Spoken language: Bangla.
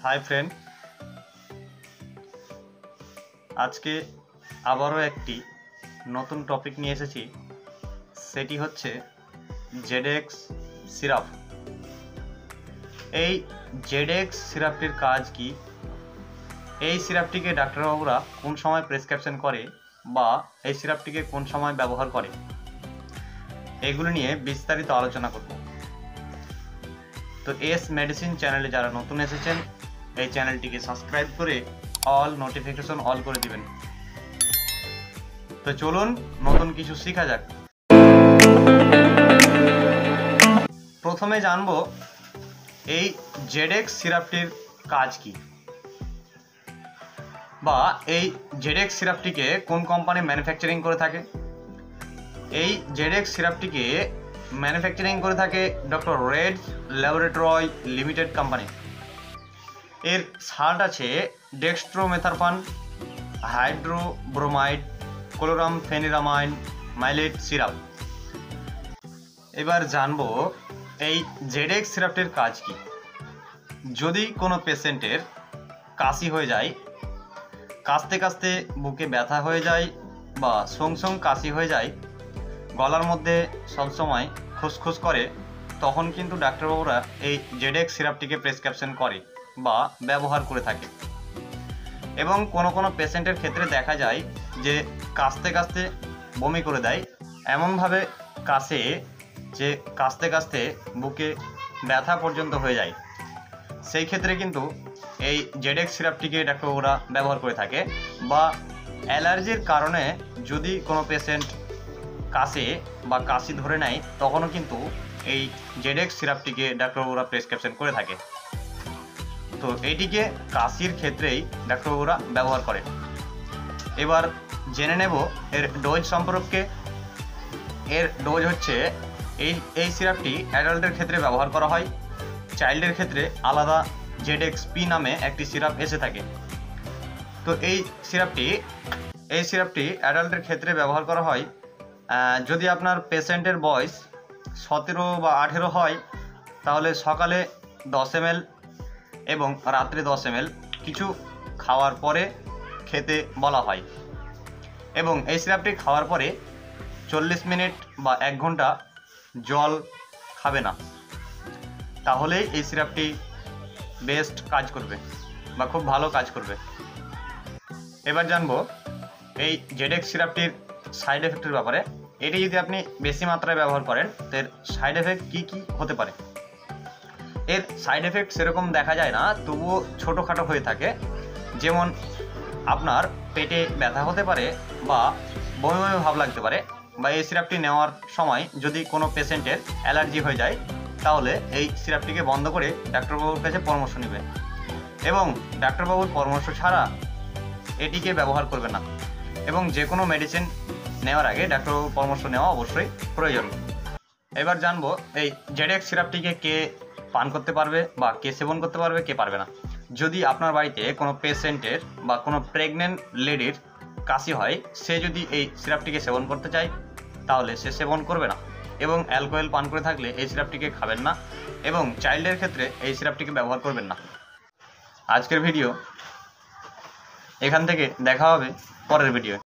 হাই ফ্রেন্ড, আজকে আবারও একটি নতুন টপিক নিয়ে এসেছি। সেটি হচ্ছে জেডএক্স সিরাপ। এই জেডএক্স সিরাপটির কাজ কি, এই সিরাপটিকে ডাক্তারবাবুরা কোন সময় প্রেসক্রিপশন করে বা এই সিরাপটিকে কোন সময় ব্যবহার করে, এগুলো নিয়ে বিস্তারিত আলোচনা করব। তো এস মেডিসিন চ্যানেলে যারা নতুন এসেছেন, এই চ্যানেলটিকে সাবস্ক্রাইব করে অল নোটিফিকেশন অল করে দিবেন। তো চলুন নতুন কিছু শেখা যাক। প্রথমে জানবো এই জেডএক্স সিরাপটির কাজ কি, বা এই জেডএক্স সিরাপটিকে কোন কোম্পানি ম্যানুফ্যাকচারিং করে থাকে। এই জেডএক্স সিরাপটিকে ম্যানুফ্যাকচারিং করে থাকে doctor raids laboratory limited company. এর সাল্ট আছে ডেক্সট্রোমেথারফান, হাইড্রোব্রোমাইড, ক্লোরামফেনিরামাইন, মাইলেট সিরাপ। এবার জানবো এই জেডএক্স সিরাপটির কাজ কি। যদি কোনো পেশেন্টের কাশি হয়ে যায়, কাশতে কাশতে বুকে ব্যথা হয়ে যায় বা সং কাশি হয়ে যায়, গলার মধ্যে সবসময় খুসখুস করে, তখন কিন্তু ডাক্তারবাবুরা এই জেডএক্স সিরাপটিকে প্রেসক্রিপশন করে বা ব্যবহার করে থাকে। এবং কোনো পেশেন্টের ক্ষেত্রে দেখা যায় যে কাশতে কাশতে বমি করে দেয়, এমনভাবে কাশে যে কাশতে কাশতে বুকে ব্যথা পর্যন্ত হয়ে যায়। সেই ক্ষেত্রে কিন্তু এই জেডএক্স সিরাপটিকে ডাক্তারবাবুরা ব্যবহার করে থাকে। বা অ্যালার্জির কারণে যদি কোনো পেশেন্ট কাশে বা কাশি ধরে নেয়, তখনও কিন্তু এই জেডএক্স সিরাপটিকে ডাক্তারবাবুরা প্রেসক্রিপশন করে থাকে। তো এটিকে কাশির ক্ষেত্রেই ডাক্তারবাবুরা ব্যবহার করে। এবার জেনে নেব এর ডোজ সম্পর্কে। এর ডোজ হচ্ছে এই সিরাপটি অ্যাডাল্টের ক্ষেত্রে ব্যবহার করা হয়। চাইল্ডের ক্ষেত্রে আলাদা জেডএক্স পি নামে একটি সিরাপ এসে থাকে। তো এই সিরাপটি অ্যাডাল্টের ক্ষেত্রে ব্যবহার করা হয় যদি আপনার পেশেন্টের বয়স 17 বা 18 হয়, তাহলে সকালে 10 ml এবং রাত্রে 10 ml কিছু খাওয়ার পরে খেতে বলা হয়। এবং এই সিরাপটি খাওয়ার পরে 40 মিনিট বা 1 ঘন্টা জল খাবে না, তাহলেই এই সিরাপটি বেস্ট কাজ করবে বা খুব ভালো কাজ করবে। এবার জানবো এই জেডএক্স সিরাপটির সাইড এফেক্টের ব্যাপারে। এটি যদি আপনি বেশি মাত্রায় ব্যবহার করেন, তো এর সাইড এফেক্ট কী হতে পারে। এর সাইড এফেক্ট সেরকম দেখা যায় না, তবুও ছোটোখাটো হয়ে থাকে। যেমন আপনার পেটে ব্যথা হতে পারে বা বমি বমি ভাব লাগতে পারে, বা এই সিরাপটি নেওয়ার সময় যদি কোনো পেশেন্টের অ্যালার্জি হয়ে যায়, তাহলে এই সিরাপটিকে বন্ধ করে ডাক্তারবাবুর কাছে পরামর্শ নেবে এবং ডাক্তারবাবুর পরামর্শ ছাড়া এটিকে ব্যবহার করবে না। এবং যে কোনো মেডিসিন নেওয়ার আগে ডাক্তারবাবুর পরামর্শ নেওয়া অবশ্যই প্রয়োজন। এবার জানবো এই জেডএক্স সিরাপটিকে কে পান করতে পারবে বা কে সেবন করতে পারবে, কে পারবে না। যদি আপনার বাড়িতে কোনো পেশেন্টের বা কোনো প্রেগনেন্ট লেডির কাশি হয়, সে যদি এই সিরাপটিকে সেবন করতে চায়, তাহলে সে সেবন করবে না। এবং অ্যালকোহল পান করে থাকলে এই সিরাপটিকে খাবেন না। এবং চাইল্ডের ক্ষেত্রে এই সিরাপটিকে ব্যবহার করবেন না। আজকের ভিডিও এখান থেকে দেখা হবে পরের ভিডিও।